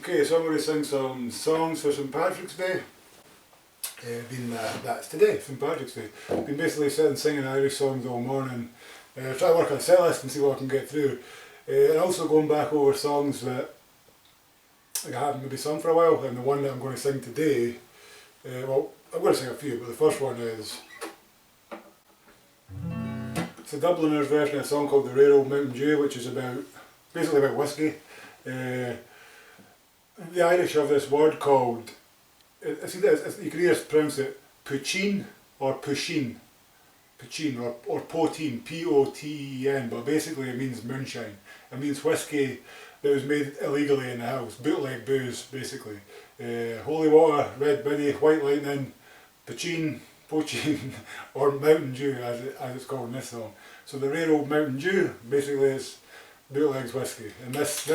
Okay, so I'm going to sing some songs for St Patrick's Day. That's today, St Patrick's Day. Been basically sitting singing Irish songs all morning. Try to work on a set list and see what I can get through. And also going back over songs that I haven't maybe sung for a while. And the one that I'm going to sing today, well, I'm going to sing a few, but the first one is, it's a Dubliners version of a song called The Rare Old Mountain Dew, which is basically about whiskey. The Irish have this word called, you can either pronounce it poteen or poteen, or poteen, P-O-T-E-N, but basically it means moonshine. It means whiskey that was made illegally in the house, bootleg booze basically. Holy water, red biddy, white lightning, poteen, or Mountain Dew as it's called in this song. So the Rare Old Mountain Dew basically is bootlegs whiskey. And this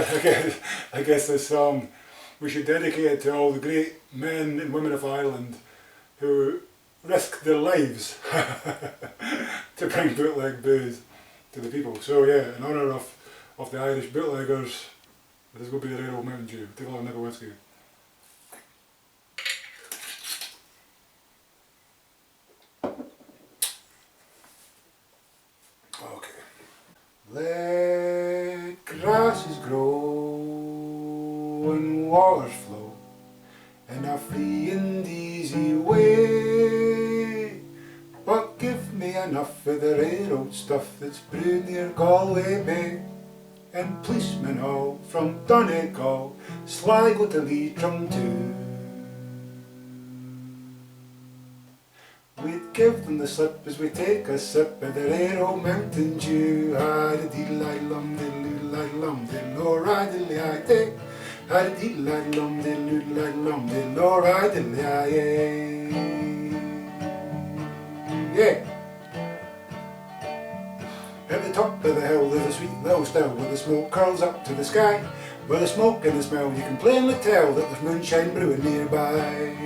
I guess this song, we should dedicate it to all the great men and women of Ireland who risked their lives to bring bootleg booze to the people. So yeah, in honour of the Irish bootleggers, this is going to be the Rare Old Mountain Dew. Take a little nip of whiskey. Okay. Let grasses grow and waters flow in a free and easy way, but give me enough of the rare old stuff that's brewed near Galway Bay, and policemen all from Donegal, Sligo to Leitrim too. We'd give them the slip as we take a sip of the rare old Mountain Dew. Ha-da-dee-li-lum-diddle-li-lum, diddle-o-ri-diddle-i-day. Ha-da-dee-li-lum, diddle-li-lum, diddle-o-ri-diddle-i-day. Yeah. At the top of the hill there's a sweet little still where the smoke curls up to the sky. With the smoke and the smell you can plainly tell that there's moonshine brewing nearby.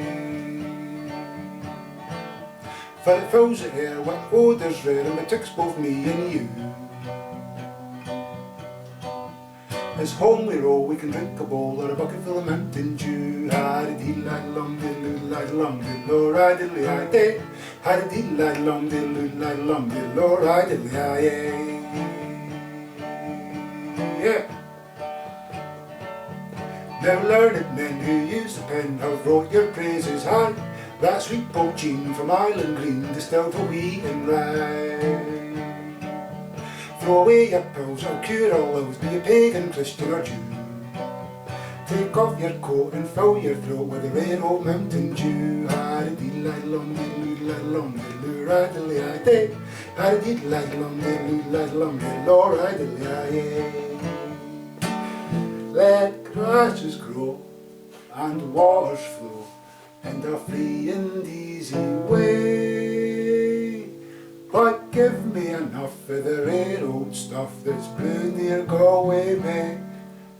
For it fills the air with odours rare and betwixt both me and you. As home we roll we can drink a bowl or a bucket full of Mountain Dew. Ha-da-dee-li-lum, diddle-li-lum, diddle-o-ri-diddle-i-day. Ha-da-dee-li-lum, diddle-li-lum, diddle-o-ri-diddle-i-day. Yeah. Now learned men who use the pen have wrote your praises high. That sweet poteen from Ireland Green, distilled for wheat and rye. Throw away your pills, it'll cure all ills, be a pagan, Christian or Jew. Take off your coat and fill your throat with the rare old Mountain Dew. Ha-da-dee-li-lum, diddle-li-lum, diddle-o-ri-diddle-i-day. Ha-da-dee-li-lum, diddle-li-lum, diddle-o-ri-diddle-i-day. Let grasses grow and waters flow in a free and easy way, but give me enough of the rare old stuff that's brewed near Galway Bay,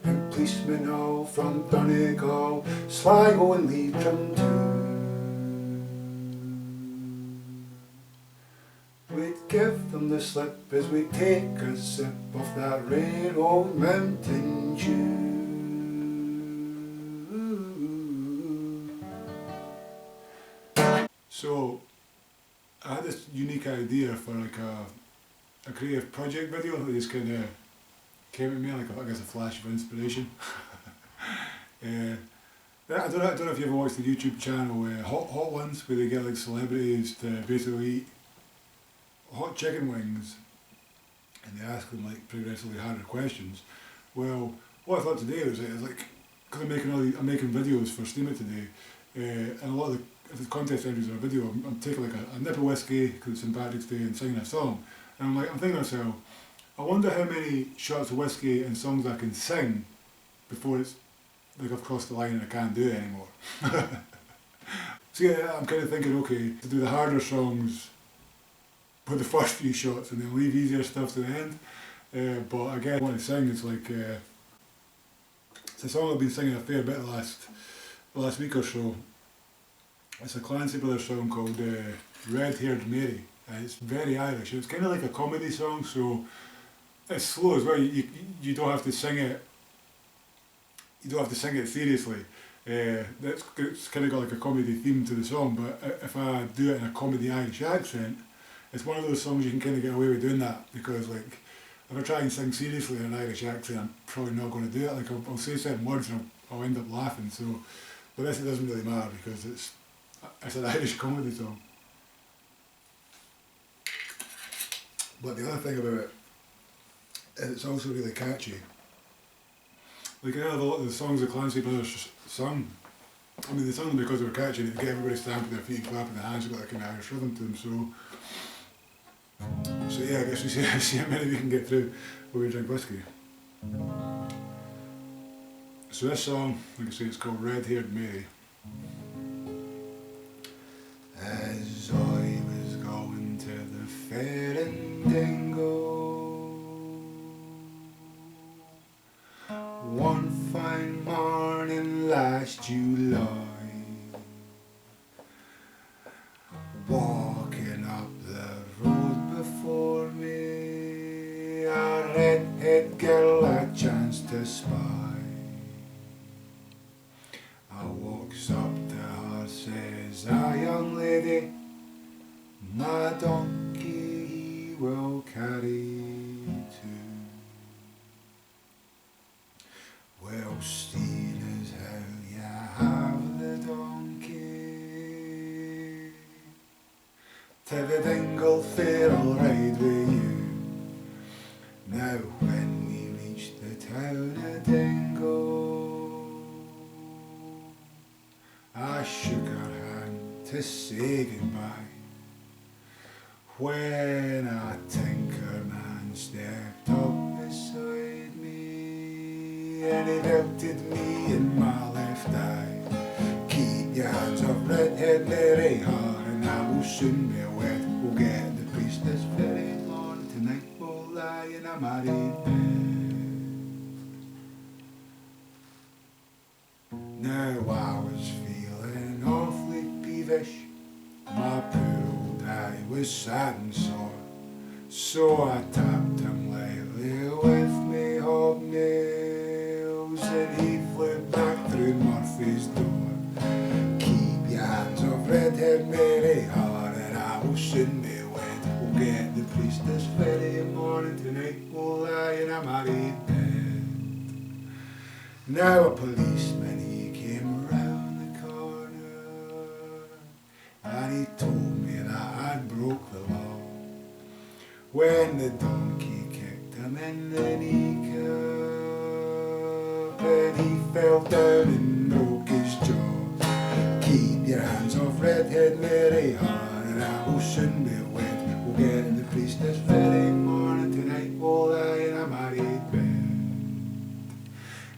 and policemen all from Donegal, Sligo and Leitrim too. We'd give them the slip as we take a sip of that rare old Mountain Dew. So I had this unique idea for like a creative project video that just kind of came at me like I guess a flash of inspiration. I don't know if you ever watched the YouTube channel Hot Ones, where they get like celebrities to basically eat hot chicken wings and they ask them like progressively harder questions. Well, what I thought today was like, because I'm making videos for Steam It today, and a lot of the contest entries in a video, I'm taking like a nip of whiskey because it's St Patrick's Day and singing a song, and I'm thinking to myself, I wonder how many shots of whiskey and songs I can sing before it's like I've crossed the line and I can't do it anymore. So yeah, I'm kind of thinking, okay, to do the harder songs with the first few shots and then leave easier stuff to the end. But again, what I sing is like, it's a song I've been singing a fair bit the last week or so. It's a Clancy Brothers song called Red Haired Mary. It's very Irish. It's kind of like a comedy song, so it's slow as well. You don't have to sing it you don't have to sing it seriously. It's kind of got like a comedy theme to the song, but if I do it in a comedy Irish accent, it's one of those songs you can kind of get away with doing that, because like if I try and sing seriously in an Irish accent, I'm probably not going to do it. Like I'll say certain words and I'll end up laughing. So, but this it doesn't really matter because it's an Irish comedy song. But the other thing about it is it's also really catchy. Like I have a lot of the songs the Clancy brothers sung. I mean, they sung them because they were catchy. They get everybody stamping their feet and clapping their hands. They've got like an Irish rhythm to them. So yeah, I guess we see how many we can get through when we drink whiskey. So this song, like I say, it's called Red Haired Mary. As I was going to the fair in Dingo, one fine morning last July, walking up the road before me, a red-haired girl I chanced to spy. I walks up to her, says, "Ah, young lady, my donkey he will carry too." "Well, steen as how you have the donkey, to the Dingle Fair I'll ride with you." Now when we reached the town of Dingle, I shook her hand to say goodbye, when a tinker man stepped up beside me, and he belted me in my left eye. "Keep your hands off red-haired Mary Hart, and I will soon be wed. We'll get the priest this very morning, tonight we'll lie in a married bed." Now I was feeling awfully peevish, my poor old eye was sad and sore, so I tapped him lightly with me hobnails, and he flew back through Murphy's door. "Keep your hands off red-haired Mary Hart, and I will soon be wed. We'll get the priest this very morning, tonight we'll lie in a married bed." Now a policeman he came round the corner, and he told me that I'd broke the law, when the donkey kicked him in the kneecap, and he fell down and broke his jaw. "Keep your hands off red-haired Mary Hart, and I will soon be wed. We'll get the priest this very morning, tonight we'll lie in a married bed."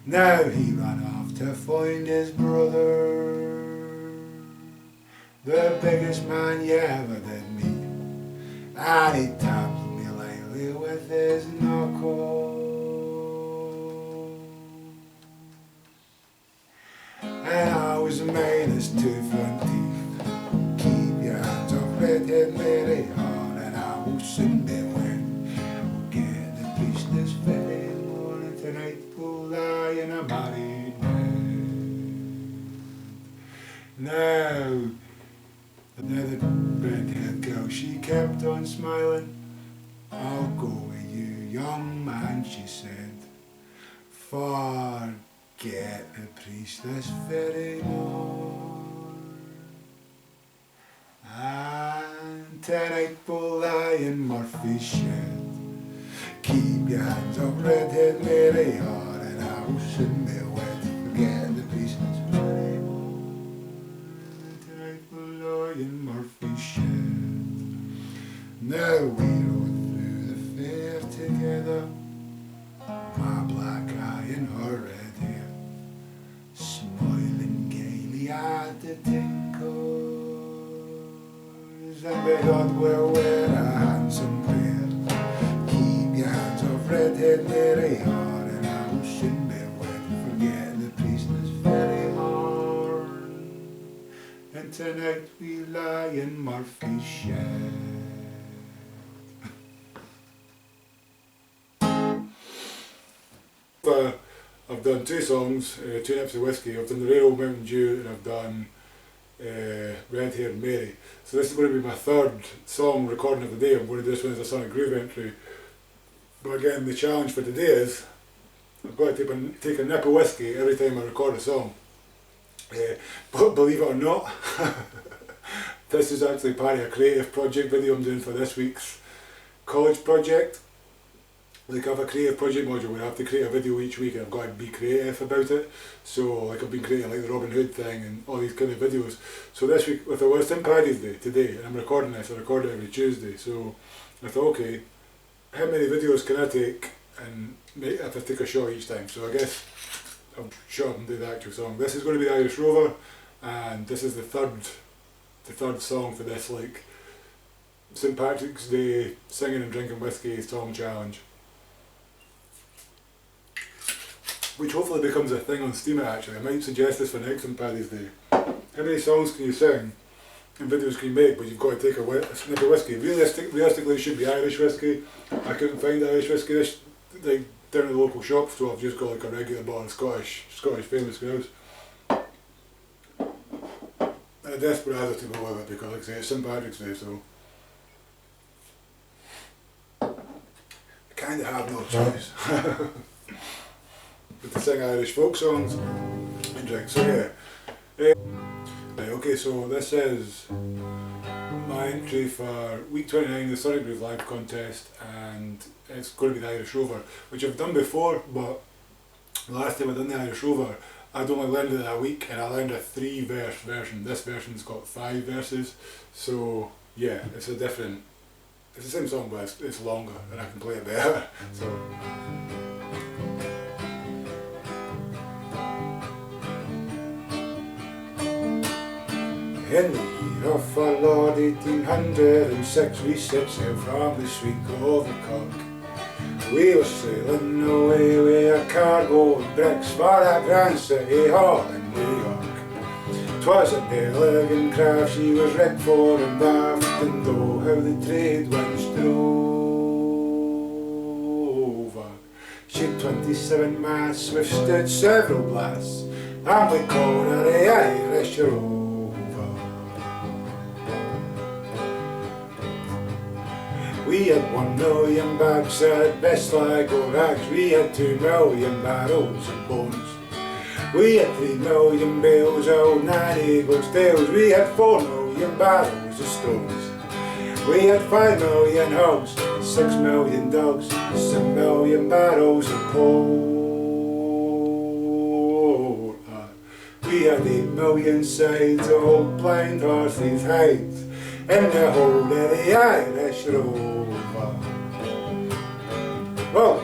Now he ran off to find his brother, the biggest man you ever did meet, and he tapped me lightly with his knuckle, and I was minus 2 front teeth. "Keep your hands off red-haired Mary Hart, and I will soon be wed. We'll get the priest this very morning, tonight we'll lie in a married bed." Now the red-haired girl, she kept on smiling. "I'll go with you, young man," she said. "Forget the priest this very morn, and tonight we'll lie in Murphy's shed. Keep your hands up, red-haired Mary Hart, and I will soon be wed. Forget the priest this very morn, and tonight we'll lie in Murphy's shed." Now we rode through the fair together, my black eye and her red hair, smiling gaily at the tinkers, and they thought we were a handsome pair. "Keep your hands off red-haired Mary Hart, and I will soon be wed. Forget the priest this very morn, and tonight we lie in Murphy's shed." I've done 2 songs, 2 nips of whiskey. I've done The Rare Old Mountain Dew, and I've done Red Haired Mary. So this is going to be my 3rd song recording of the day. I'm going to do this one as a Sonic Groove entry. But again, the challenge for today is I've got to take a nip of whiskey every time I record a song. But believe it or not, this is actually part of a creative project video I'm doing for this week's college project. Like I have a creative project module where I have to create a video each week and I've got to be creative about it. So like I've been creating like the Robin Hood thing and all these kind of videos. So this week, well, it's St. Paddy's Day today and I'm recording this, I record it every Tuesday. So I thought, okay, how many videos can I take and make, if I take a shot each time? So I guess I'll shut up and do the actual song. This is going to be the Irish Rover, and this is the third song for this like St. Patrick's Day singing and drinking whiskey song challenge, which hopefully becomes a thing on Steam actually. I might suggest this for next St. Paddy's Day. How many songs can you sing and videos can you make, but you've got to take a snip of whiskey? Realistically it should be Irish whiskey. I couldn't find Irish whiskey like down at the local shop, so I've just got like a regular bottle of Scottish Famous Grouse. And a Desperado to go with it because like I say it's St. Patrick's Day, so I kind of have no choice but to sing Irish folk songs and drink. So yeah. Right, okay, so this is my entry for week 29 of the Sonic Groove Live contest, and it's going to be the Irish Rover, which I've done before, but the last time I done the Irish Rover I'd only learned it that week and I learned a 3-verse version. This version's got 5 verses, so yeah, it's the same song but it's longer and I can play it better. So in the year of our Lord 1806, we set sail from the sweet Cove of Cork. We were sailing away with a cargo of bricks for that grand city hall in New York. 'Twas an elegant craft she was rigged for and aft, and though how the trade winds drove her, she'd 27 masts, withstood several blasts, and we called her the Irish Rover. We had 1 million bags of best slag or rags, we had 2 million barrels of bones, we had 3 million bales of old 9 eagles' tails, we had 4 million barrels of stones, we had 5 million hogs, 6 million dogs, 7 million barrels of pork. We had 8 million sides of old blind horses' hides in the hold of the Irish Rover. Well,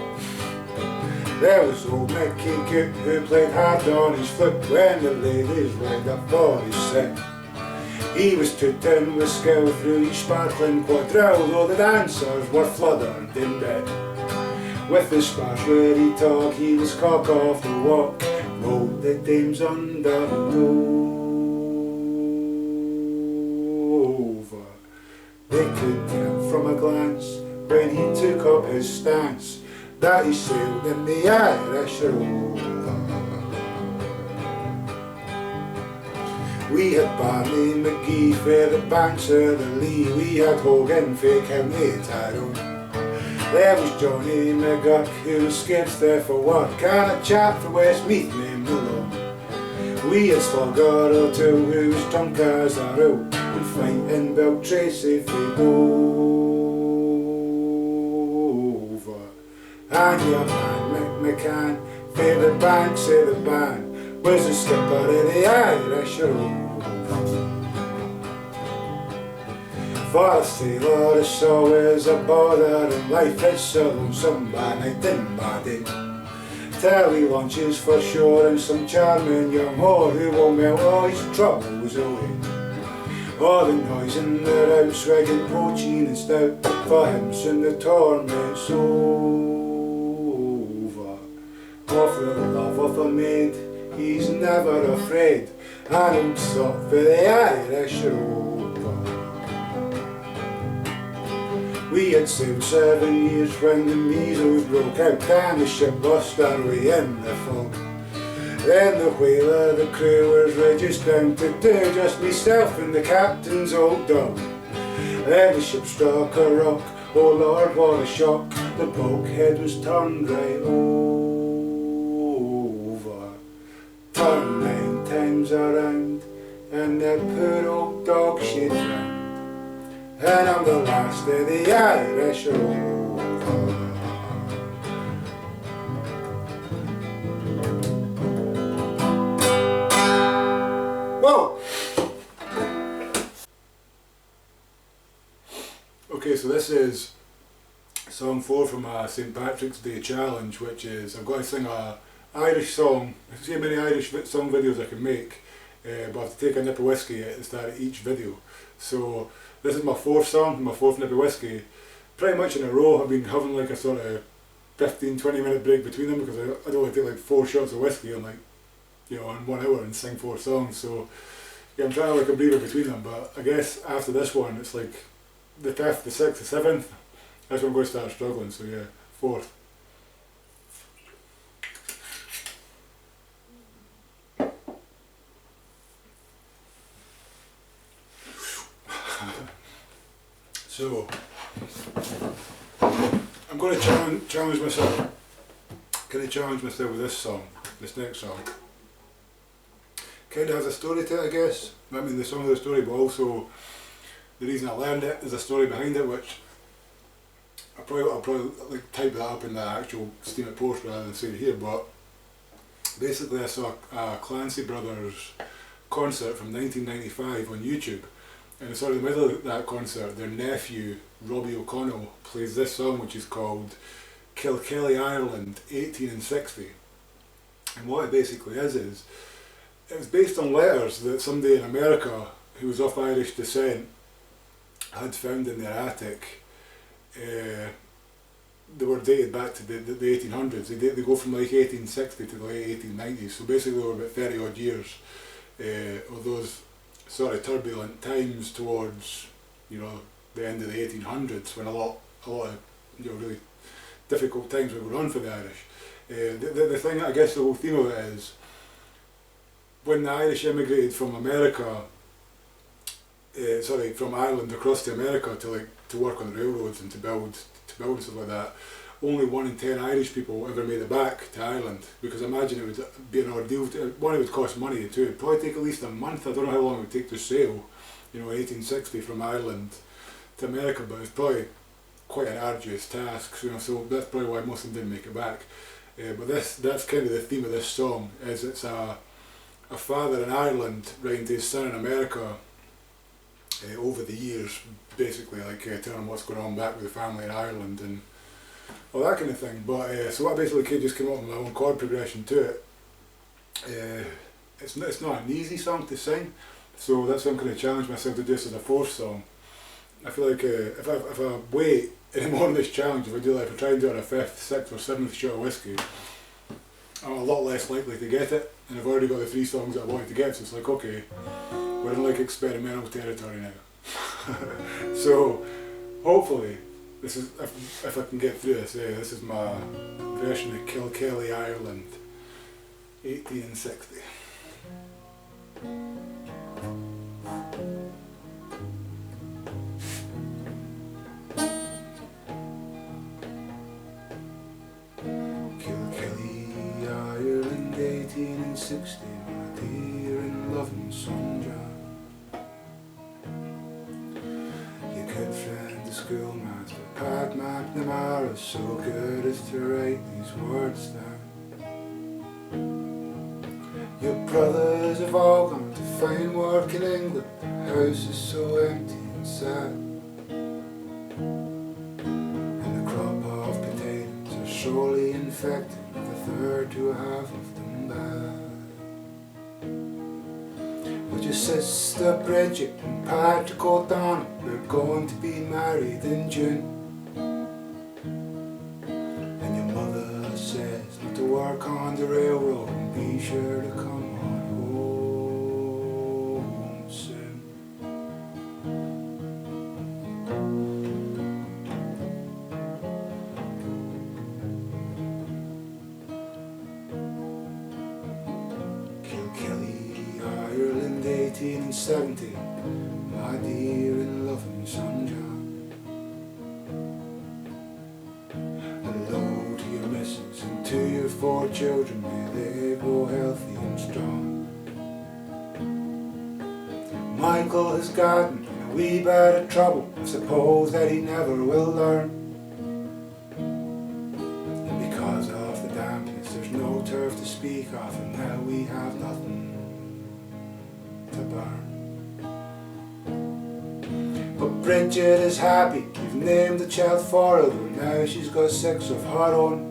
there was old Mickey Cook who played hard on his flute when the ladies lined up for his set. He was tooting with skill through each sparkling quadrille, though the dancers were fluttered in bed. With his sparse ready talk he was cock off the walk, rolled the dames under the rover. They could tell from a glance when he took up his stance that he sailed in the Irish Rover. We had Barney McGee for the banks of the Lee, we had Hogan for County Tyrone. There was Johnny McGurk who was scarce there for work, and a chap from Westmeath named Malone. We had Slugger O'Toole who was drunk as a rope, and fighting Bill Tracy for Dover. And your man Mick McCann for the banks of the band was the skipper of the Irish Rover. For a sailor the shore is a bother, and life is so lonesome by night and by day, till he launches for shore and some charming young whore who will melt all his troubles away. All the noise in the rout, swagging poaching and stout, for him soon the torment's over. Of the love of a maid he's never afraid, and old sot for the Irish Rover. We had sailed 7 years when the measles broke out, and the ship lost our way in the fog. Then the whaler, the crew was reduced down to two, just myself and the captain's old dog. Then the ship struck a rock, oh Lord what a shock, the bulkhead was turned right over. Turned 9 times around, and that poor old dog she drowned. And I'm the last of the Irish Rover. Whoa! Okay, so this is song 4 from St. Patrick's Day Challenge, which is, I've got to sing a Irish song. See how many Irish song videos I can make, but I have to take a nip of whiskey at the start of each video. So this is my 4th song, my 4th nip of whiskey, pretty much in a row. I've been having like a sort of 15-20 minute break between them because I don't want to take like 4 shots of whiskey in like, you know, in 1 hour and sing 4 songs. So yeah, I'm trying to like a breather between them, but I guess after this one it's like the 5th, the 6th, the 7th, that's when I'm going to start struggling, so yeah, 4th. So, I'm going to challenge myself. Can I challenge myself with this song, this next song? Kind of has a story to it, I guess. I mean, the song has a story, but also the reason I learned it, there's a story behind it, which I'll probably like type that up in the actual Steam It post rather than say it here. But basically, I saw a Clancy Brothers concert from 1995 on YouTube, and sort of in the middle of that concert, their nephew Robbie O'Connell plays this song, which is called Kilkelly, Ireland, 1860. And what it basically is it was based on letters that somebody in America who was of Irish descent had found in their attic. They were dated back to the 1800s. They go from like 1860 to the late 1890s. So basically, they were about 30 odd years of those sort of turbulent times towards, you know, the end of the 1800s, when a lot of, you know, really difficult times were on for the Irish. The thing, I guess, the whole theme of it is when the Irish immigrated from America. From Ireland across to America to work on the railroads and to build stuff like that. Only 1 in 10 Irish people ever made it back to Ireland, because I imagine it would be an ordeal. One, it would cost money. Two, it'd probably take at least a month. I don't know how long it would take to sail, you know, 1860 from Ireland to America, but it's probably quite an arduous task. You know, so that's probably why most of them didn't make it back. But that's kind of the theme of this song. Is it's a father in Ireland writing to his son in America. Over the years, basically, like telling them what's going on back with the family in Ireland and all that kind of thing. But so I basically just came up with my own chord progression to it. It's not an easy song to sing, so that's what I'm going to challenge myself to do this as a 4th song. I feel like if I wait any more on this challenge, if I try and do it on a 5th, 6th or 7th shot of whiskey, I'm a lot less likely to get it, and I've already got the 3 songs that I wanted to get, so it's like, okay, we're in like experimental territory now. So hopefully this is, if I can get through this, this is my version of Kilkelly, Ireland, 1860. Kilkelly, Ireland, 1860, my dear and loving son John. Your good friend, the schoolmaster, Pat McNamara, so good as to write these words down. Your brothers have all gone to find work in England, the house is so empty and sad. And the crop of potatoes are surely infected, with a third to a half of them bad. But your sister Bridget and Patrick O'Donnell, they're going to be married in June. And your mother says not to work on the railroad and be sure to come on home soon. 18 and 17, my dear and loving son John. Hello to your missus and to your 4 children, may they grow healthy and strong. Michael has gotten in a wee bit of trouble, I suppose that he never will learn. And because of the dampness there's no turf to speak of, and now we have nothing to burn. But Bridget is happy, you've named the child for her, though now she's got 6 of her own.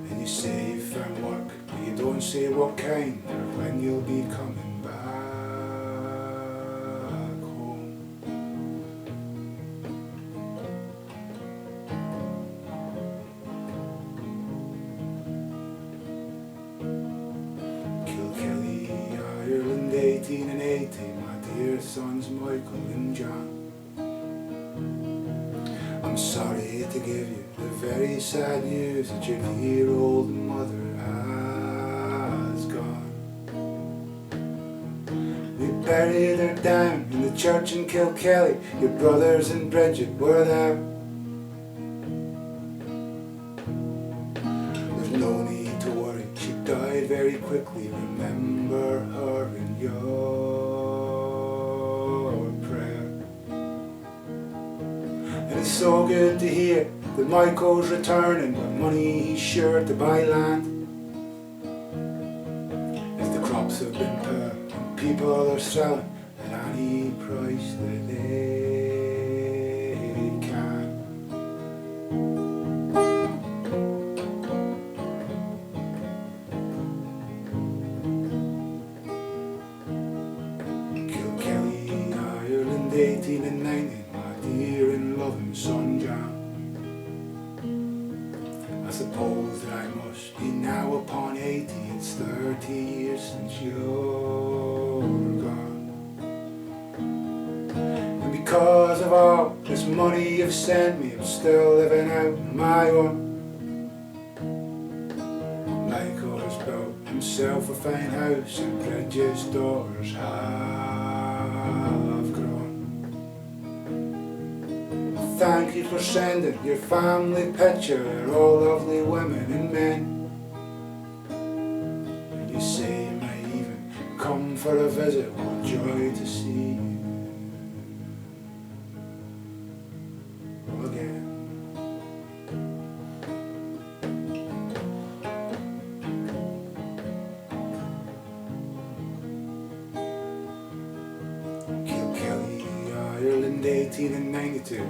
And you say you found work, but you don't say what kind, or when you'll be coming back home. Kilkelly, Ireland, 18 and 80, my dear sons Michael and John. I'm sorry to give you the very sad news that your dear old mother has gone. We buried her down in the church in Kilkelly, your brothers and Bridget were there. There's no need to worry, she died very quickly, remember her in your prayer. And it's so good to hear that Michael's returning with money he's sure to buy land. If the crops have been poor and people are selling at any price that they can. Kilkelly, Ireland, 18 and 19, my dear and loving son John. I suppose that I must be now upon 80, it's 30 years since you're gone. And because of all this money you've sent me, I'm still living out on my own. Michael has built himself a fine house and Bridget's daughters have grown. Thank you for sending your family picture, they're all lovely women and men. And you say you may even come for a visit, what joy to see you again. Kilkelly, Ireland, 18 and 92,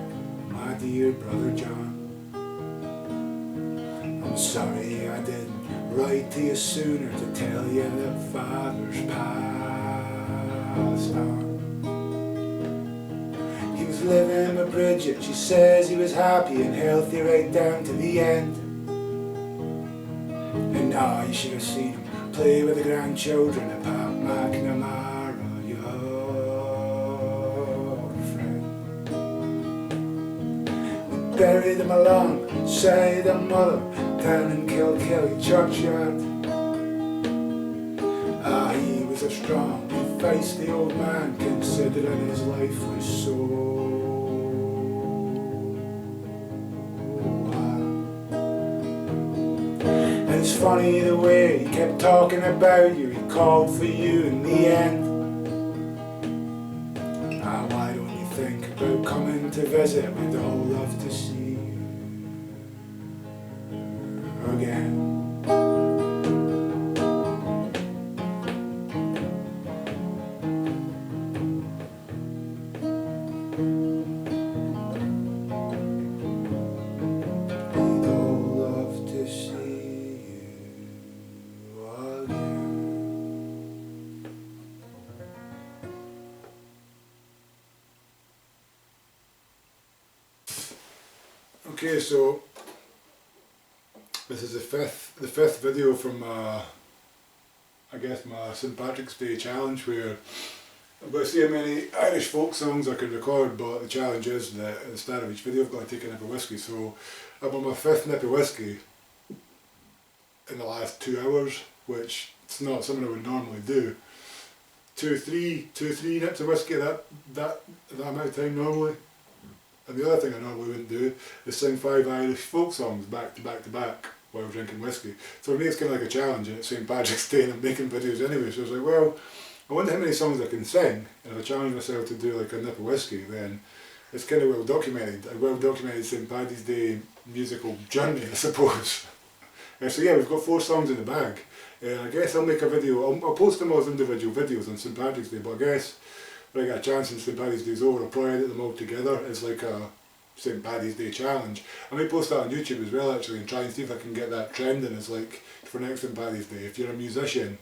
my dear brother John. I'm sorry I didn't write to you sooner to tell you that Father's passed on. He was living with Bridget, she says he was happy and healthy right down to the end. And now you should have seen him play with the grandchildren at Pat McNamara, your friend. Buried him alongside the mother down in Kilkelly churchyard. Ah, he was a strong and feisty old man, considering his life was so hard. And it's funny the way he kept talking about you, he called for you in the end. Ah, why don't you think about coming to visit? We'd all love to see you again. We'd all love to see you again. Okay, so this is the fifth video from I guess my St. Patrick's Day challenge, where I've got to see how many Irish folk songs I can record, but the challenge is that at the start of each video I've got to take a nip of whiskey. So I'm on my 5th nip of whiskey in the last 2 hours, which it's not something I would normally do. Two, three nips of whiskey that amount of time normally. And the other thing I normally wouldn't do is sing 5 Irish folk songs back to back to back while drinking whiskey. So for me it's kind of like a challenge, and it's St. Patrick's Day and I'm making videos anyway, so I was like, well, I wonder how many songs I can sing, and if I challenge myself to do like a nip of whiskey, then it's kind of well documented, a well documented St. Paddy's Day musical journey, I suppose. So yeah, we've got 4 songs in the bag. I guess I'll make a video, I'll post them all as individual videos on St. Patrick's Day, but I guess when I get a chance and St. Paddy's Day's over, I'll probably edit them all together as like a St. Paddy's Day challenge. I may post that on YouTube as well actually, and try and see if I can get that trending as like for next St. Paddy's Day. If you're a musician,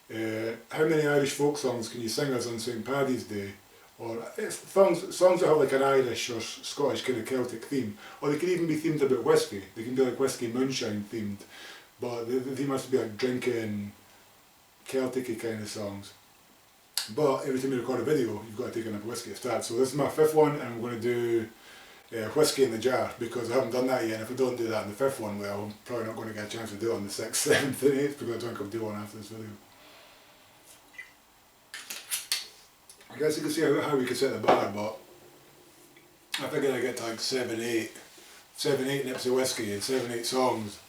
how many Irish folk songs can you sing us on St. Paddy's Day? Or songs that have like an Irish or Scottish kind of Celtic theme, or they can even be themed about whiskey. They can be like whiskey moonshine themed, but the theme has to be like drinking, Celtic-y kind of songs. But every time you record a video, you've got to take a nip of whiskey to start. So this is my 5th one, and I'm going to do whiskey in the jar, because I haven't done that yet. And if I don't do that in the 5th one, well, I'm probably not going to get a chance to do it on the 6th, 7th and 8th, because I don't think I'll do one after this video. I guess you can see how we could set the bar, but I figured I'd get to like 7, 8 nips of whiskey and 7, 8 songs.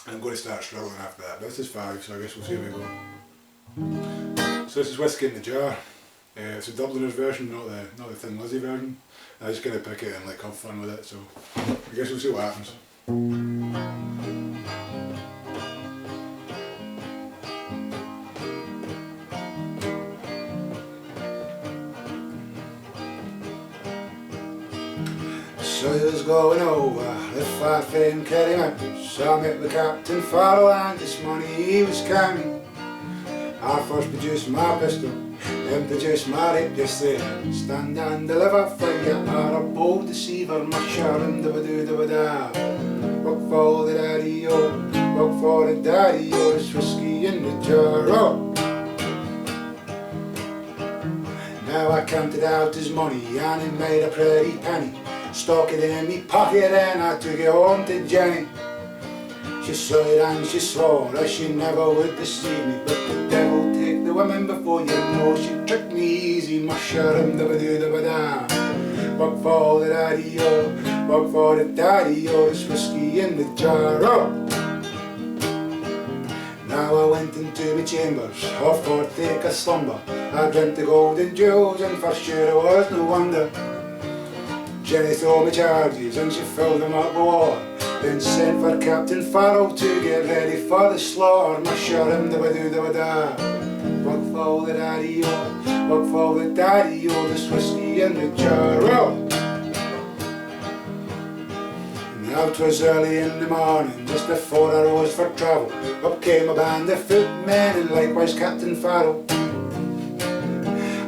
I'm going to start struggling after that, but this is 5, so I guess we'll see how we go. So this is whiskey in the jar. It's a Dubliner's version, not the Thin Lizzy version. I just kind of pick it and like have fun with it, so I guess we'll see what happens. So he was going over the far famed Kerry Mountains. So I met with Captain Farrell and this money he was counting. I first produced my pistol, then produced my rape, yes they stand and deliver for you are a bold deceiver, musher and da-ba-doo-da-ba-da. Work for the daddy-o, work for the daddy-o, there's whiskey in the jar, oh. Now I counted out his money and he made a pretty penny. Stuck it in me pocket and I took it home to Jenny. She saw it and she swore that she never would deceive me, but the devil take the women before you know she tricked me easy. Mushroom da-ba-doo-da-ba-da. Work for the daddy-o, work for the daddy-o, there's whiskey in the jar, oh. Now I went into my chambers, off for to take a slumber. I dreamt the golden jewels and for sure it was no wonder. Jenny threw me charges and she filled them up with water, then sent for Captain Farrell to get ready for the slaughter. Mushroom da-ba-doo-da-ba-da. Work for the daddy-o, work for the daddy-o, there's whiskey in the jar, oh. Now 'twas early in the morning, just before I rose for travel. Up came a band of footmen and likewise Captain Farrell.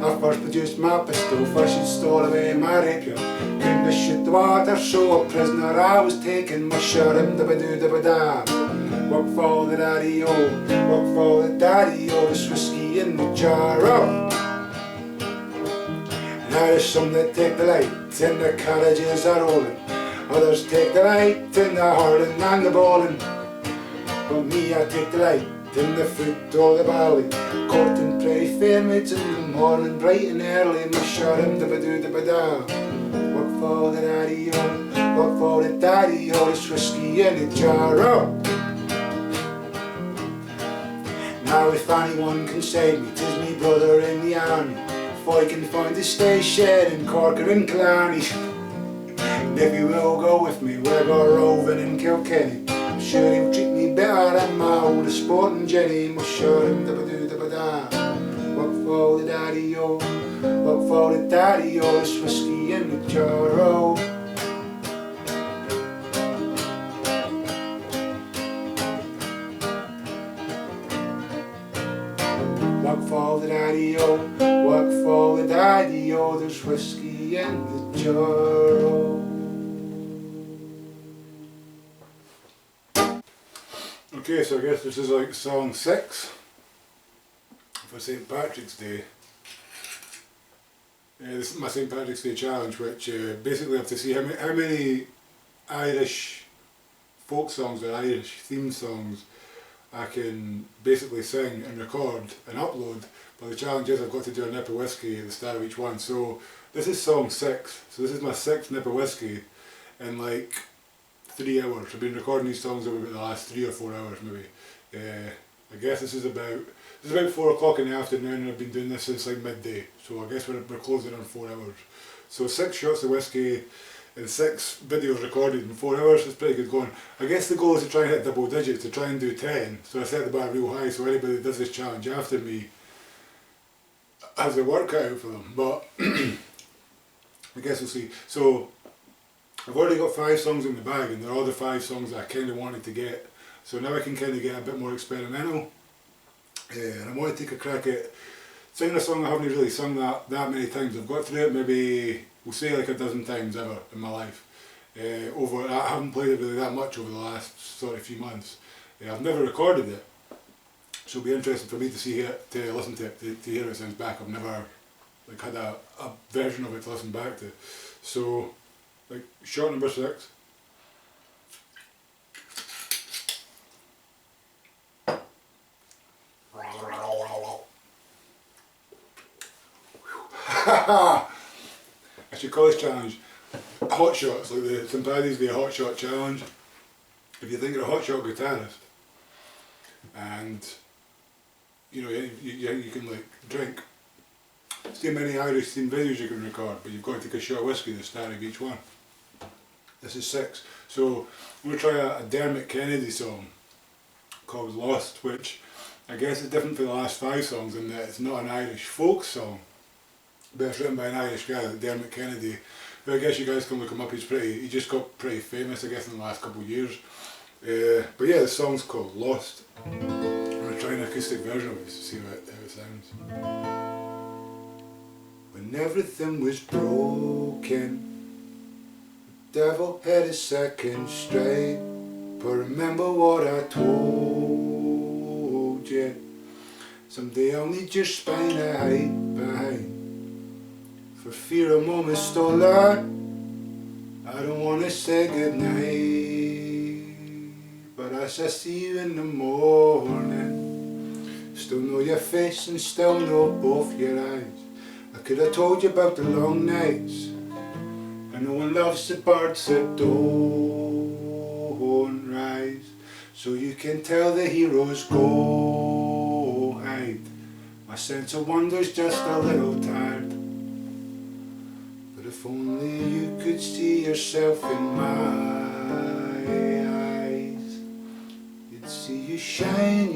I first produced my pistol, first she'd stole away my rapier. Couldn't shoot the water, so a prisoner I was taken. Mushroom da-ba-doo-da-ba-da. Work for the daddy-o, work for the daddy-o, there's whiskey in the jar, oh. Now there's some that take delight in the carriages are rolling, others take delight in the hurling and the bowling. But me I take delight in the fruit or the barley, courting pretty fair maids in the morning bright and early. Mushroom da-ba-doo-da-ba-da. Work for the daddy-o, work for the daddy-o, there's whiskey in the jar, oh. Now if anyone can save me, 'tis me brother in the army, if I can find a station in Cork or in Killarney. And if you will go with me, we'll go roving in Kilkenny. I'm sure he'll treat me better than my old sporting Jenny. Mushroom da-ba-doo-da-ba-da. Work for the daddy-o, work for the daddy-o, there's whiskey in the jar, oh. Work for the daddy-o, work for the daddy-o, there's whiskey in the jar, oh. Okay, so I guess this is like song 6 for St. Patrick's Day. This is my St. Patrick's Day challenge, which basically I have to see how many Irish folk songs or Irish theme songs I can basically sing and record and upload, but the challenge is I've got to do a nip of whiskey at the start of each one. So this is song 6, so this is my 6th nip of whiskey in like 3 hours. I've been recording these songs over about the last 3 or 4 hours maybe. I guess this is about 4 o'clock in the afternoon, and I've been doing this since like midday, so I guess we're closing on 4 hours. So 6 shots of whiskey and 6 videos recorded in 4 hours is pretty good going. I guess the goal is to try and hit double digits, to try and do 10, so I set the bar real high so anybody that does this challenge after me has their work cut out for them, but I guess we'll see. So I've already got 5 songs in the bag, and they're all the 5 songs that I kind of wanted to get, so now I can kind of get a bit more experimental, and I want to take a crack at singing a song I haven't really sung that many times. I've got through it maybe, we'll say like a dozen times ever in my life. I haven't played it really that much over the last sort of few months. I've never recorded it, so it'll be interesting for me to see it, to listen to it, to hear it sounds back. I've never like had a version of it to listen back to. So, like shot number 6. I should call this challenge hot shots, like the St. Paddy's Day hot shot challenge. If you think you're a hot shot guitarist and you know you can like drink, see how many Irish themed videos you can record, but you've got to take a shot of whiskey at the start of each one. This is 6. So I'm going to try a Dermot Kennedy song called Lost, which I guess is different from the last 5 songs in that it's not an Irish folk song, but it's written by an Irish guy, like Dermot Kennedy, who I guess you guys can look him up. He just got pretty famous, I guess, in the last couple of years. But yeah, the song's called Lost. I'm going to try an acoustic version of it to see how it sounds. When everything was broken, the devil had a second straight. But remember what I told you, someday I'll need your spine to hide behind. For fear a moment's stolen, I don't want to say goodnight. But as I see you in the morning, still know your face and still know both your eyes. I could have told you about the long nights, and no one loves the birds that don't rise. So you can tell the heroes go hide. My sense of wonder's just a little tired. If only you could see yourself in my eyes, you'd see you shine,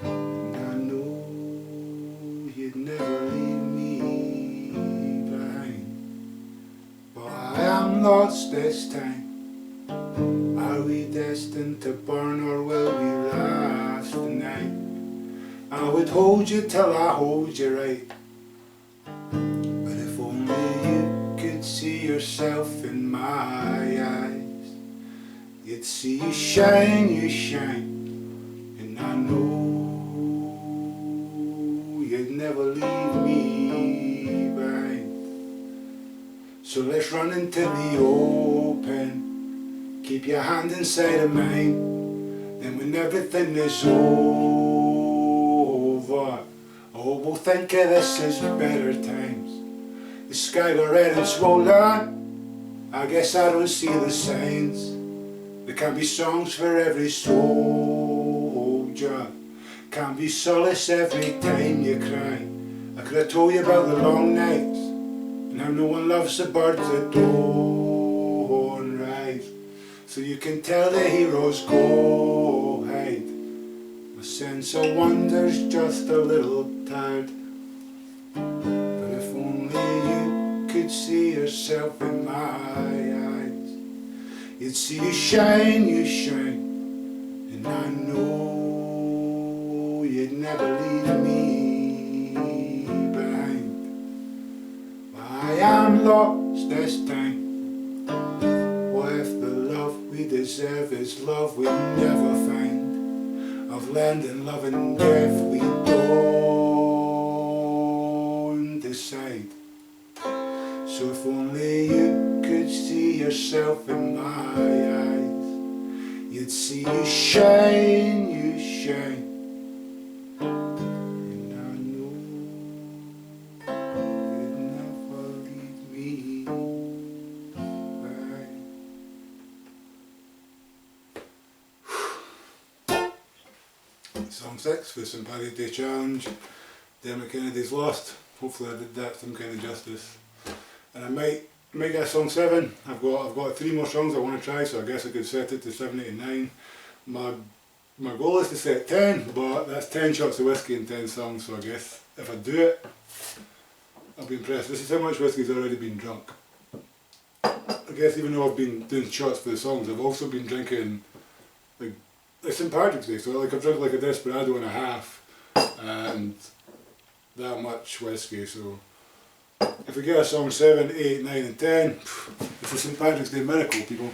and I know you'd never leave me behind. But I am lost this time. Are we destined to burn, or will we last the night? I would hold you till I hold you right. See yourself in my eyes, you'd see you shine, and I know you'd never leave me behind. So let's run into the open, keep your hand inside of mine, then when everything is over, oh, we'll think of this as better times. The sky got red and swollen, I guess I don't see the signs. There can be songs for every soldier, can be solace every time you cry. I could have told you about the long nights, and how no one loves the birds that don't rise. So you can tell the heroes go hide. My sense of wonder's just a little tired. Could see yourself in my eyes, you'd see you shine, and I know you'd never leave me behind. I am lost this time. What if the love we deserve is love we'll never find? Of land and love and death we don't decide. So if only you could see yourself in my eyes, you'd could see you shine, you shine. And I know you'd never leave me behind. Song 6 for the St. Paddy's Day Challenge. Dermot Kennedy's Lost. Hopefully I did that some kind of justice. And I might get song 7. I've got 3 more songs I want to try, so I guess I could set it to 7, 8 and 9. My goal is to set 10, but that's 10 shots of whiskey and 10 songs, so I guess if I do it, I'll be impressed. This is how much whiskey's already been drunk. I guess even though I've been doing shots for the songs, I've also been drinking like St. Patrick's Day, so like I've drunk like a Desperado and a half, and that much whiskey, so if we get a song 7, 8, 9 and 10, it's a St. Patrick's Day miracle, people.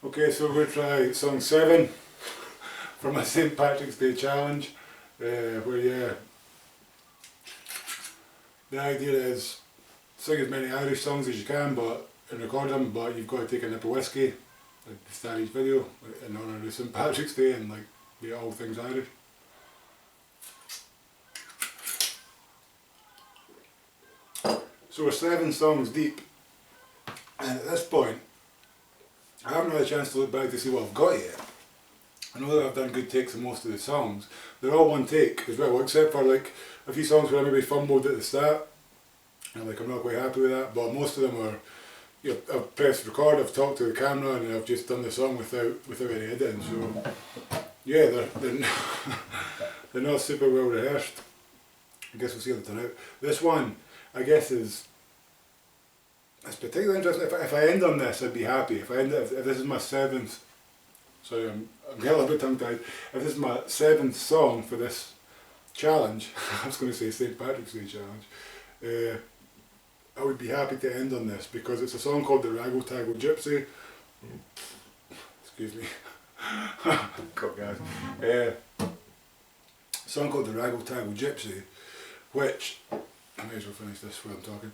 Okay, so we're going to try song 7 for my St. Patrick's Day challenge, where the idea is sing as many Irish songs as you can, and record them, but you've got to take a nip of whiskey, like the start of each video, in honour of St. Patrick's Day, and like be all things Irish. So we're 7 songs deep, and at this point, I haven't had a chance to look back to see what I've got yet. I know that I've done good takes on most of the songs. They're all one take as well, except for like a few songs where I maybe fumbled at the start. And like I'm not quite happy with that, but most of them are, you know, I've pressed record, I've talked to the camera, and I've just done the song without any editing. So yeah, they're not, they're not super well rehearsed. I guess we'll see how they turn out. This one, I guess, it's particularly interesting. If I end on this, I'd be happy. If this is my 7th, sorry, I'm getting a little bit tongue tied. If this is my 7th song for this challenge, I was going to say St. Patrick's Day challenge. I would be happy to end on this because it's a song called The Raggle-Taggle Gypsy. Excuse me. God, guys. A song called The Raggle-Taggle Gypsy, which, I may as well finish this while I'm talking,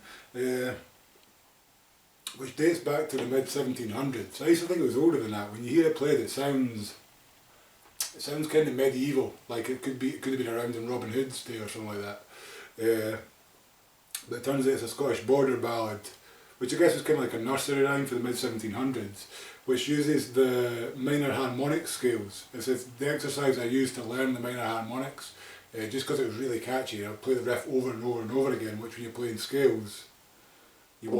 which dates back to the mid-1700s. I used to think it was older than that. When you hear it played, it sounds kind of medieval, like it could have been around in Robin Hood's day or something like that. But it turns out it's a Scottish border ballad, which I guess is kind of like a nursery rhyme for the mid-1700s, which uses the minor harmonic scales. It's the exercise I used to learn the minor harmonics, just because it was really catchy. I'd play the riff over and over and over again, which when you're playing scales, you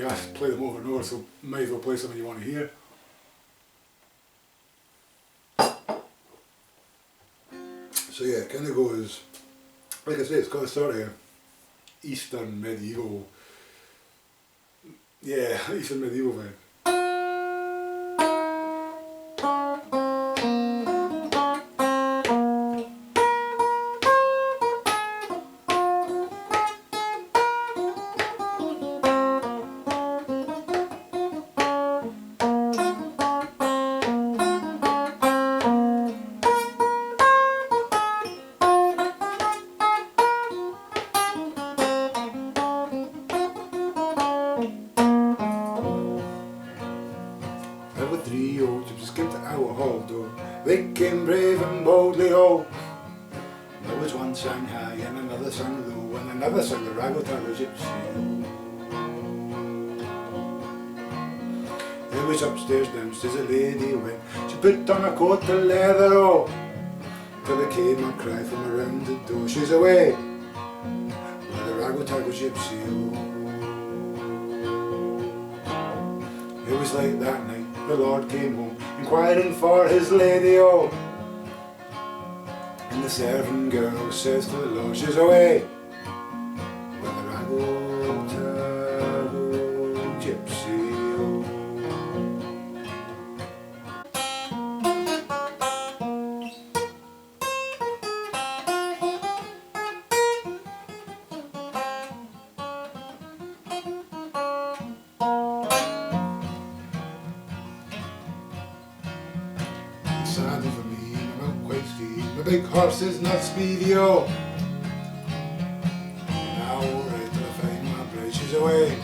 have to play them over and over, so might as well play something you want to hear. So yeah, it kind of goes, like I say, it's got a sort of Eastern medieval, Eastern medieval vibe. There were 3 old gypsies came to our hall door. They came brave and boldly all. There was one sang high and another sang low, and another sang the Raggle-Taggle Gypsy. There was upstairs, downstairs a lady went. She put on a coat of leather, oh, till there came a cry from around the door. She's away with the Raggle-Taggle Gypsy, oh. It was late that night, the Lord came home, inquiring for his lady, oh. And the servant girl says to the Lord, she's away with the Raggle-Taggle Gypsy, oh. Sad for me, my milk quite steam, my big horse is not speedy, oh. Now we're till I find my bridges away.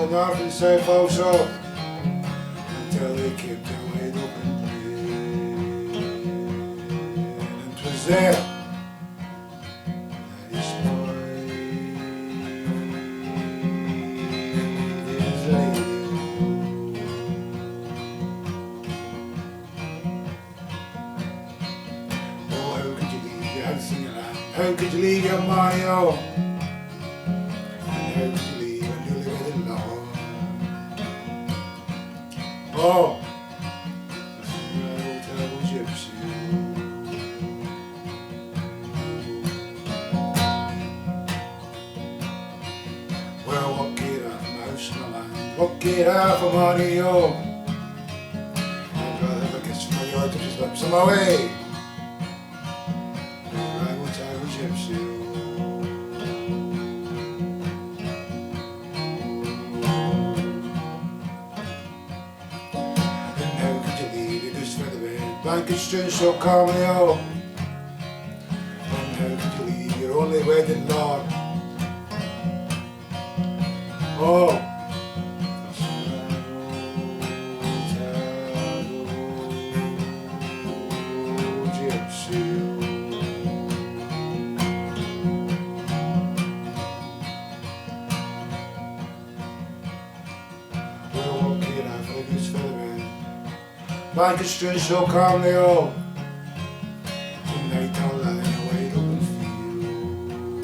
North and south also, until they came to wide open plain, and 'twas there that he spied his lady. Oh, how could you leave your house and your land? How could you leave your money, oh? And how could you leave a newly wedded lord? Oh, that's a terrible gypsy. Well, what get I from house and land? What get I for money, oh? I'd rather have a kiss from my yard to just lips on my way. Terrible, terrible gypsy. Blanket strewn so calmly, oh. And how could you leave your only wedded lord? Oh, that's terrible gypsy. Well, what can I for this featherhead? Blanket strewn so calmly, oh. Tonight I'll lie in a wide open field,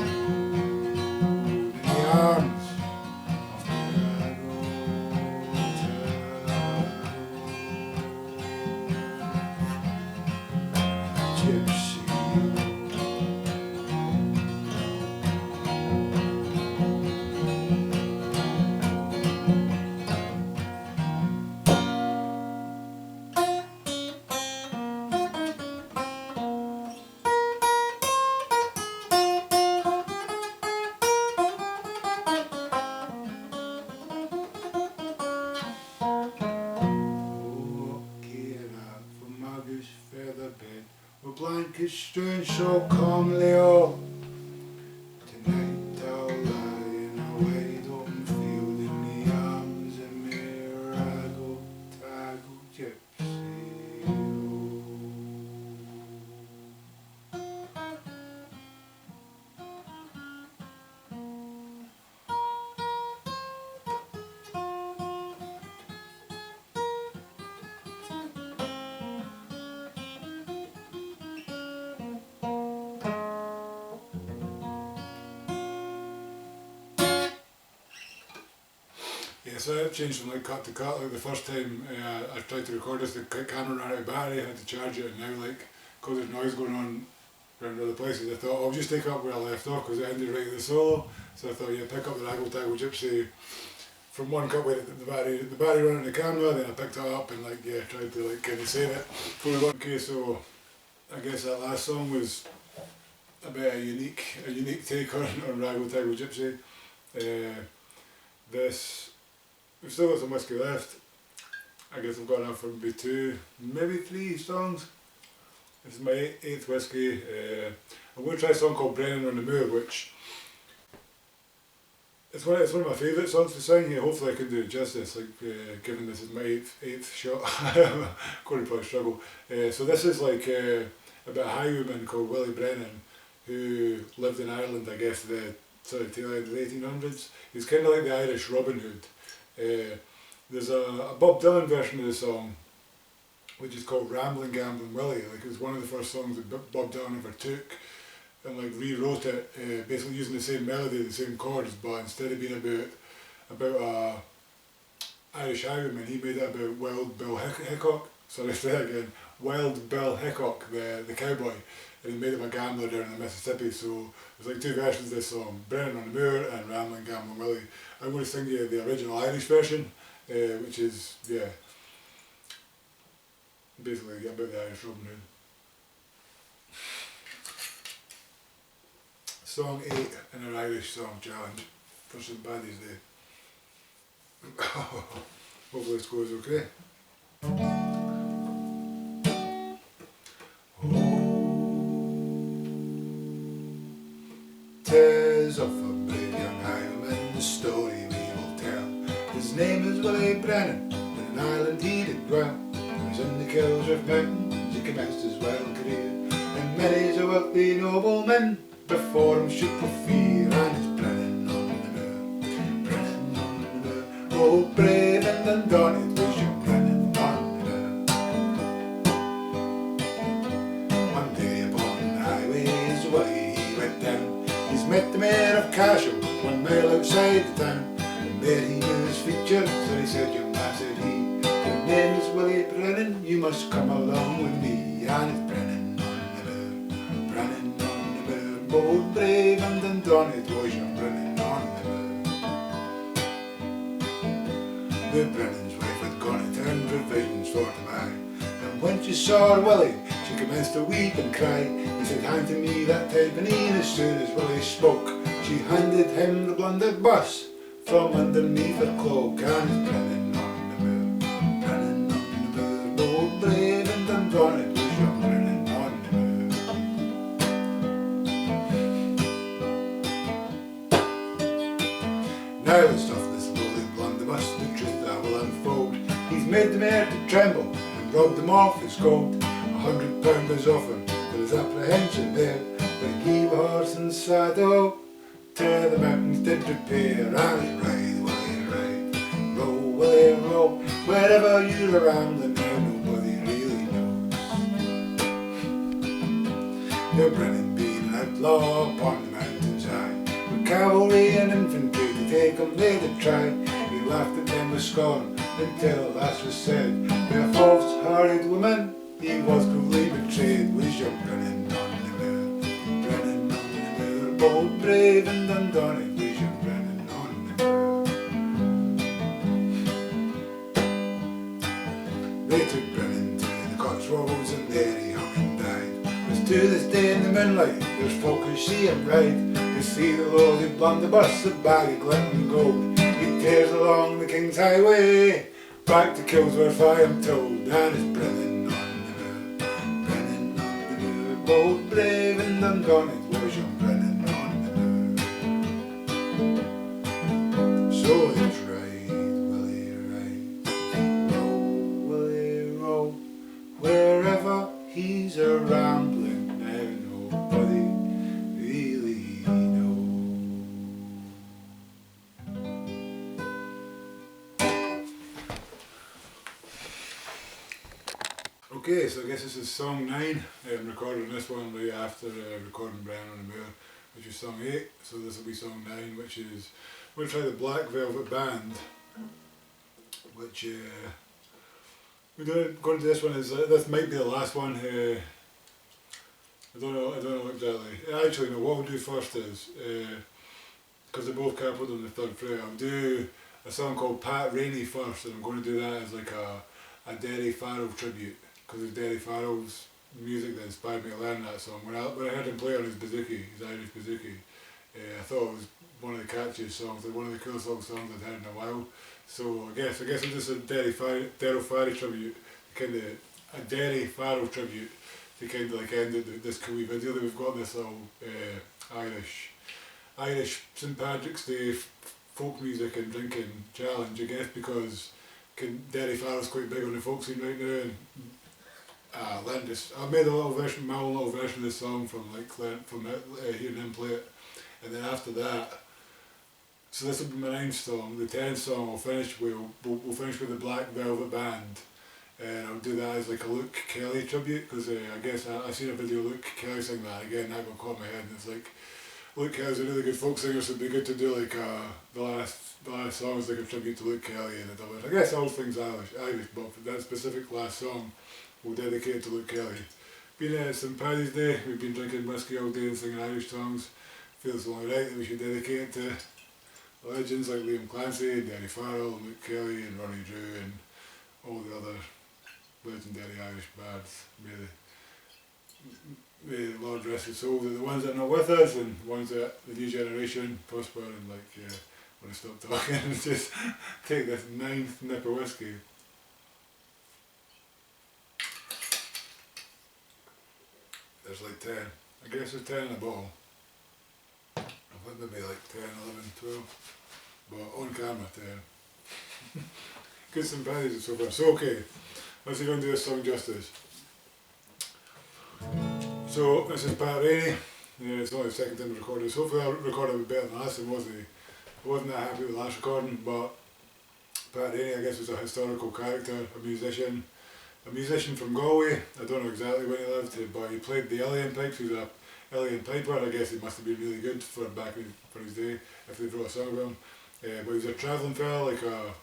in the arms of the gypsy. With blankets strewn so calmly, oh. Tonight I'll lie in a wide open field, in the arms of me raggle-taggle gypsy. Yeah, so I've changed from like cut to cut. Like the first time I tried to record this, the camera ran out of battery, I had to charge it, and now like, because there's noise going on around other places, I thought I'll just take up where I left off because it ended right at the solo. So I thought, yeah, pick up the Raggle-Taggle Gypsy from one cut with the battery ran out of the camera, then I picked it up and like, yeah, tried to like kind of save it before we got. Okay, so I guess that last song was a bit a unique take on Raggle-Taggle Gypsy. We've still got some whiskey left. I guess I've got enough for maybe 2, maybe 3 songs. This is my 8th whiskey. I'm going to try a song called Brennan on the Moor, which it's one of my favourite songs to sing here. Hopefully I can do it justice, like given this is my 8th shot. I'm going to probably struggle. So this is like about a highwayman called Willie Brennan who lived in Ireland, I guess, the sort of tail end of the 1800s. He's kind of like the Irish Robin Hood. There's a Bob Dylan version of the song which is called Ramblin' Gamblin' Willie. Like, it was one of the first songs that Bob Dylan ever took and like rewrote it, basically using the same melody, the same chords, but instead of being about a Irish highwayman, he made it about Wild Bill Hickok. Sorry, say that again. Wild Bill Hickok, the cowboy, and he made him a gambler down in the Mississippi. So there's like 2 versions of this song, Brennan on the Moor and Ramblin' Gamblin' Willie. I'm going to sing you the original Irish version, which is, yeah, basically about the Irish Robin Hood. Song 8 in our Irish song challenge for St Paddy's Day. Hopefully this goes okay. Tis of a brave young Irishman, the story we will tell. His name is Willie Brennan, in an island he did dwell. He was in the Killsworth Mountains, he commenced his wild career, and many's a wealthy nobleman before him shook with fear. And it's Brennan on the moor, Brennan on the moor. Oh, brave and undaunted was young Brennan on the moor. One day upon the highways, away he went down. He's met the mayor of Cashel, 1 mile outside the town. And there he knew his features, so he said, young man, said he, your name is Willie Brennan, you must come along with me. And it's Brennan on the moor, Brennan on the moor. Bold, brave and undaunted was young Brennan on the moor. The Brennan's wife had gone to town provisions for to buy, and when she saw Willie, she commenced to weep and cry. He said, hand to me that tenpenny, and as soon as Willie spoke, she handed him the blunderbuss from underneath her cloak. And it's Brennan on the moor, Brennan on the moor. Bold, brave and undaunted was young Brennan on the moor. Now let's stuff this lowly blunderbuss, the truth I will unfold. He's made the mare to tremble and robbed him off his gold. £100 was offered for his apprehension there, when he with horse and saddle to the mountains did repair. And ride, Willie, ride, roll, Willie, roll, wherever you're rambling now, nobody really knows. Your Brennan being an outlaw upon the mountains high, with cavalry and infantry to take him they did try. He laughed at them with scorn until at last was said, by a false hurried woman he was cruelly betrayed. Was young Brennan on the moor, Brennan on the moor. Bold, brave and undaunted was young Brennan on the moor. They took Brennan to the Cotswolds, and there he hung and died. But to this day in the moonlight there's folk who see him ride. They see the lowly blunderbuss, a bag of glittering gold. He tears along the King's Highway, back to Killsworth I am told. And it's Brennan on the moor, Brennan on the moor. Bold, brave and undaunted was young Brennan on the moor. So let's ride, Willie, ride, roll, Willie, roll, wherever he's a rambling now, nobody really knows. Okay, so I guess this is song 9. I'm recording this one right after recording Brennan on the Moor, which is song 8. So this will be song 9, which is, I'm going to try the Black Velvet Band, which we're going to this one is, this might be the last one. I don't know exactly. Actually no, what we'll do first is, because they're both capital on the 3rd fret, I'll do a song called Pat Rainey first, and I'm going to do that as like a Derry Farrell tribute, because it's Derry Farrell's music that inspired me to learn that song. When I heard him play on his bouzouki, his Irish bouzouki, I thought it was one of the catchiest songs, like one of the coolest songs I'd heard in a while. So I guess it's just a Derry Farrell tribute, kind of a Derry Farrell tribute to kind of like end this cool wee video that we've got, this little Irish St Patrick's Day folk music and drinking challenge, I guess, because Derry Farrell's quite big on the folk scene right now, and I made a little version, my own little version of this song from hearing him play it, and then after that, so this will be my 9th song. The 10th song we'll finish with the Black Velvet Band, and I'll do that as like a Luke Kelly tribute, because I guess I've seen a video of Luke Kelly sing that again. That got caught in my head, and it's like Luke Kelly's a really good folk singer, so it'd be good to do like the last song is like a tribute to Luke Kelly, and I guess all things Irish, but for that specific last song we'll dedicate it to Luke Kelly. Being St Paddy's Day, we've been drinking whiskey all day and singing Irish songs. Feels only right that we should dedicate it to legends like Liam Clancy, Derry Farrell, Luke Kelly and Ronnie Drew and all the other legendary Irish bards. the Lord rest his soul, the ones that are not with us and ones that the new generation prosper and when I stop talking and just take this 9th nip of whiskey. There's like 10. I guess there's 10 in a bottle. I think maybe like 10, 11, 12. But on camera 10. Good sympathies and so far. So okay, let's see if I can do this song justice. So this is Pat Rainey. Yeah, it's only the second time I recorded this. Hopefully I'll record it a bit better than last time. I wasn't that happy with the last recording, but Pat Rainey, I guess, was a historical character, a musician from Galway. I don't know exactly when he lived, but he played the Illian pipes. He was a Illian piper. I guess he must have been really good for his day if they wrote a song about him. But he was a travelling fella, like a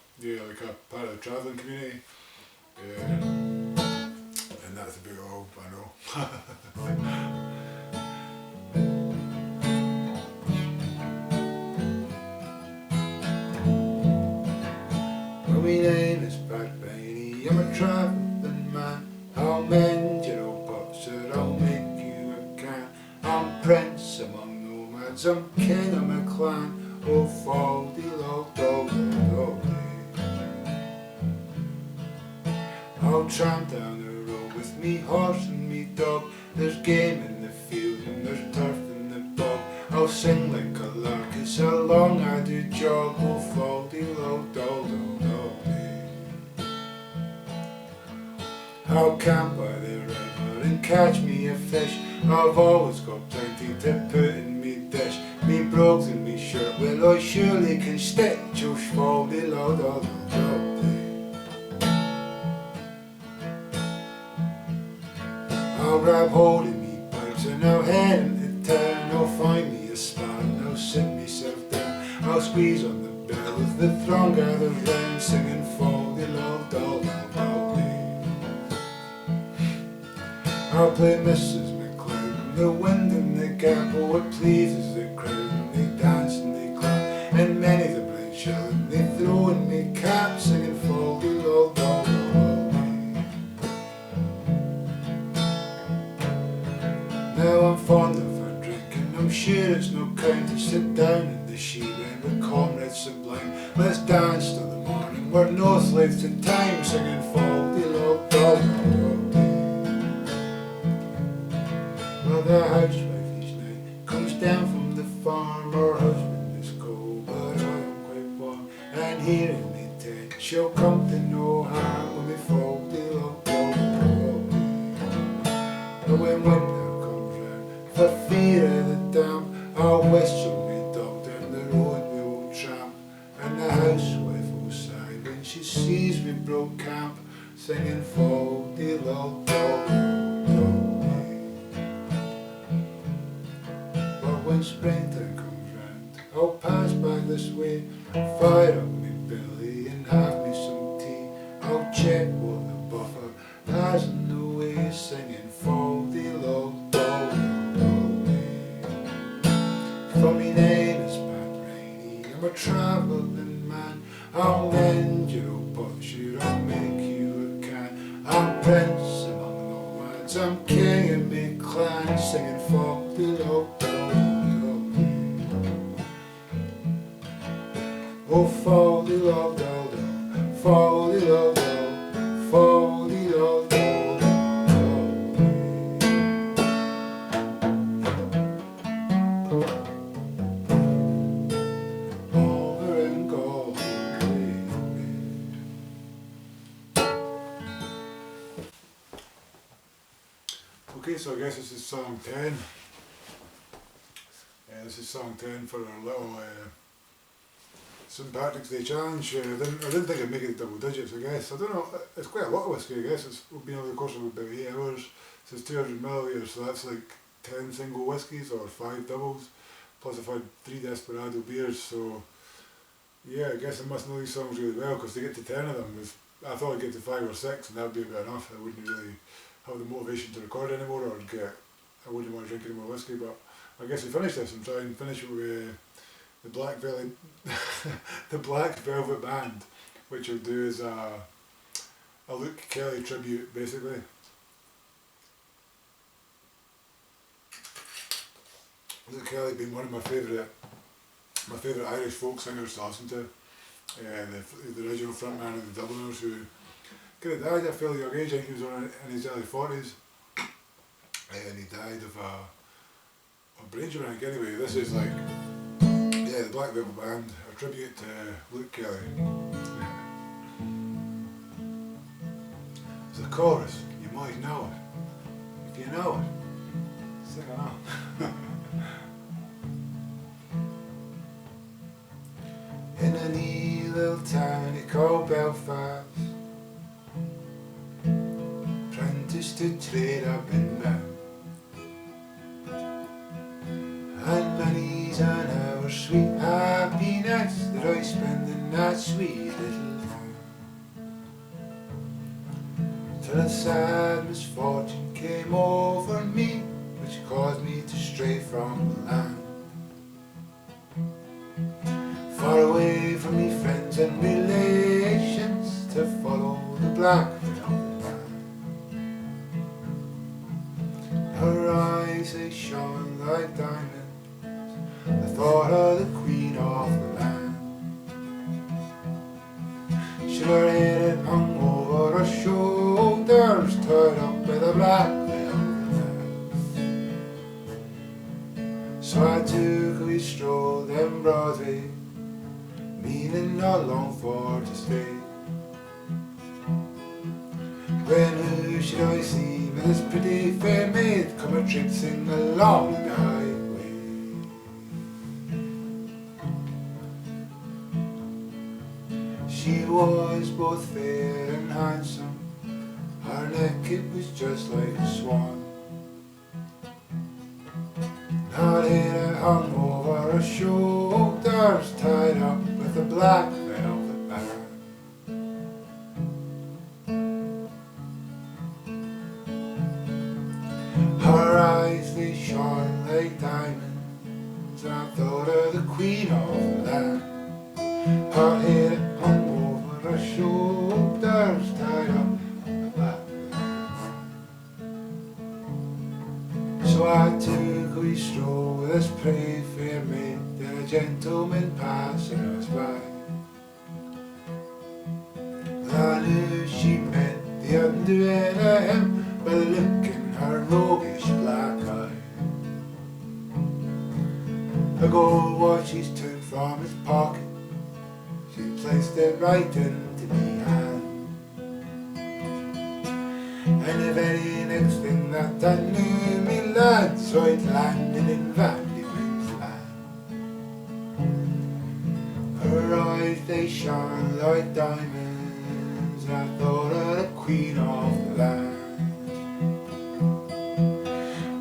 part of the travelling community. And that's about all I know. Well, my name is Pat Rainey, I'm a travelling man. I'll mend your old pots and I'll make you a can. I'm prince among nomads, I'm king of my clan. Oh, I'll tramp down the road with me horse and me dog. There's game in the field and there's turf in the bog. I'll sing like a lark, it's how long I do jog. Oh, I'll camp by the river and catch me a fish. I've always got plenty to put in me dish. Me brogues and me shirt, well I surely can stitch. Oh, schwaldy lo do do. I'll grab hold of me pipes and I'll head into town. I'll find me a spot and I'll sit myself down. I'll squeeze on the bell as the throng gathers round, singing foldy lo do do. I'll play Mrs. McLeod, the wind in the gap. Oh, it pleases the crowd, and they dance and they clap, and many the blind shout, and they throw in me cap, singing foldy lo do do. Now I'm fond of a drink, and I'm sure it's no kind to sit down in the sheet end with comrades sublime. Let's dance till the morning, we're no slaves to time, singing foldy lo do do. Well, the housewife each night comes down from the farm. Her husband is cold, but I am quite warm. And here in me tent, she'll come to no harm when we foldy lo do do. But when winter comes round, for fear of the damp, I'll whistle me dog down the road we won't tramp. And the housewife will sigh when she sees me broke camp, singing foldy lo do do. When springtime comes round, I'll pass by this way, fire up me belly and have me some tea. I'll check what the buffer has in the way, singing foldy lo do do. For me name is Pat Rainey, I'm a travelling man. I'll mend your old potsherd, I'll make you a can. I'm prince among nomads, I'm king of me clan, singing foldy lo do. Oh, foldy lo do do, foldy lo do, foldy lo do do. Over and go Okay, so I guess this is song 10. This is song 10 for our little St. Patrick's Day challenge. I didn't think I'd make it double digits, I guess. I don't know, it's quite a lot of whiskey, I guess. It's been over the course of about 8 hours. So it's 200 millilitres, so that's like 10 single whiskies or 5 doubles. Plus I've had 3 Desperado beers, so yeah, I guess I must know these songs really well, because to get to 10 of them, I thought I'd get to 5 or 6 and that would be about enough. I wouldn't really have the motivation to record anymore, or I wouldn't want to drink any more whiskey, but I guess we finish this and try and finish it with the Black Velvet, the Black Velvet Band, which will do as a Luke Kelly tribute, basically. Luke Kelly being one of my favourite Irish folk singers to listen to. The original frontman of the Dubliners, who kind of died at a fairly young age. I think he was in his early 40s, and he died of a brain tumour. I think. Anyway, this is like the Black Velvet Band, a tribute to Luke Kelly. There's a chorus. You might know it. If you know it, sing along. In a wee little town called Belfast, apprenticed to trade up in men, and many's an hour sweet happiness that I spend in that sweet little town, till a sad misfortune came over me, which caused me to stray from the land. Far away from me friends and relations, to follow the black velvet band. Her eyes, they shone like diamonds, I thought her the queen of the land. Should her hair had hung over her shoulders, tied up with a black velvet band. So I took a wee stroll down Broadway, meaning not long for to stay. When who should I see but this pretty fair maid come a traipsing along the highway. She was both fair and handsome, her neck it was just like a swan. Her hair hung over her shoulders, tied up with a black velvet band. Her eyes, they shone like diamonds, and I thought her the queen of the land. Her hair hung over her shoulders, tied up with a black velvet band. So I took a wee stroll with this pretty fair maid, and a gentleman passing us by. I knew she meant the undoing of him by the look in her roguish black eye. A gold watch he's took from his pocket, she placed it right into me hand. And the very next thing that I knew, me lad, so I'd landed in Vandyman's land. Her eyes, they shone like diamonds, and I thought her the queen of the land.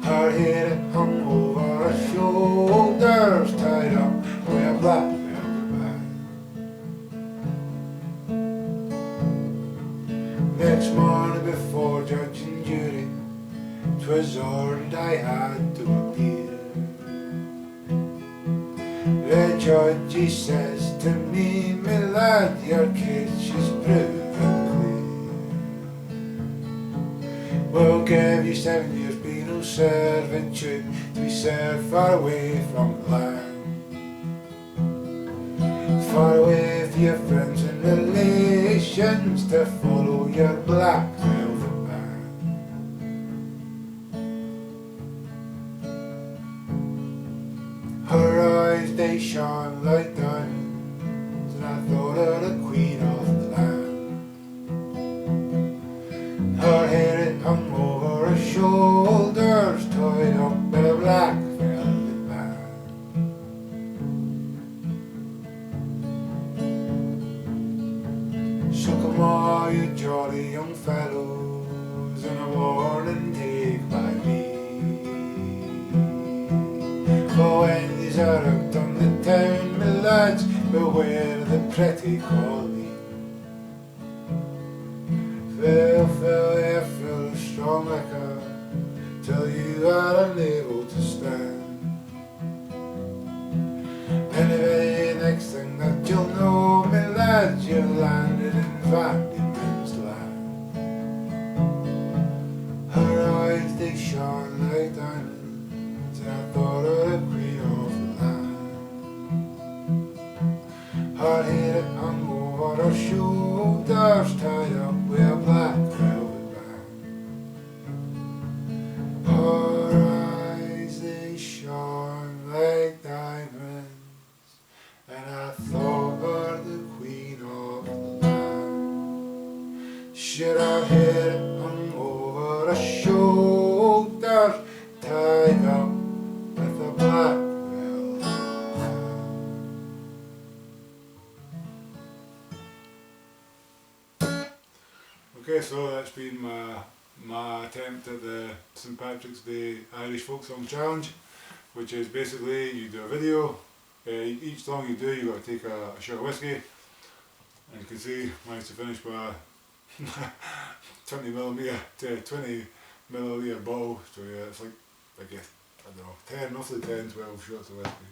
Her hair it hung over her shoulders, tied up with a black velvet band. Next morning before judge and jury, 'twas ordered I had to appear. The judge, he says to me, me lad, your case is proven clear. We'll give you 7 years penal servitude to be served far away from the land, far away from your friends and relations, to follow your black velvet band. Her eyes, they shone like diamonds, and I thought her the queen of the land. Her hair it hung over her shoulders, tied up with a black velvet band. So come all you jolly young fellows, and a warning take by me. For when these are out on the town, my lads, beware the pretty collie. Fill, air full of strong liquor, till you are unable to stand. And the very next thing that you'll know, my lads, you've landed in Vandyman's land. Her eyes, they shone like diamonds, and I thought her a queen. hard-headed it hung over her shoulders, tied up with a black velvet band. Her eyes, they shone like diamonds, and I thought her the queen of the land. Should have had it hung over her shoulders, tied up with a black velvet band. Okay, so that's been my attempt at the St Patrick's Day Irish Folk Song Challenge, which is basically you do a video. Each song you do, you got to take a shot of whiskey, and you can see I managed to finish my 20 milliliter bottle. So yeah, it's like, I guess, I don't know, 10, roughly 10, 12 shots of whiskey.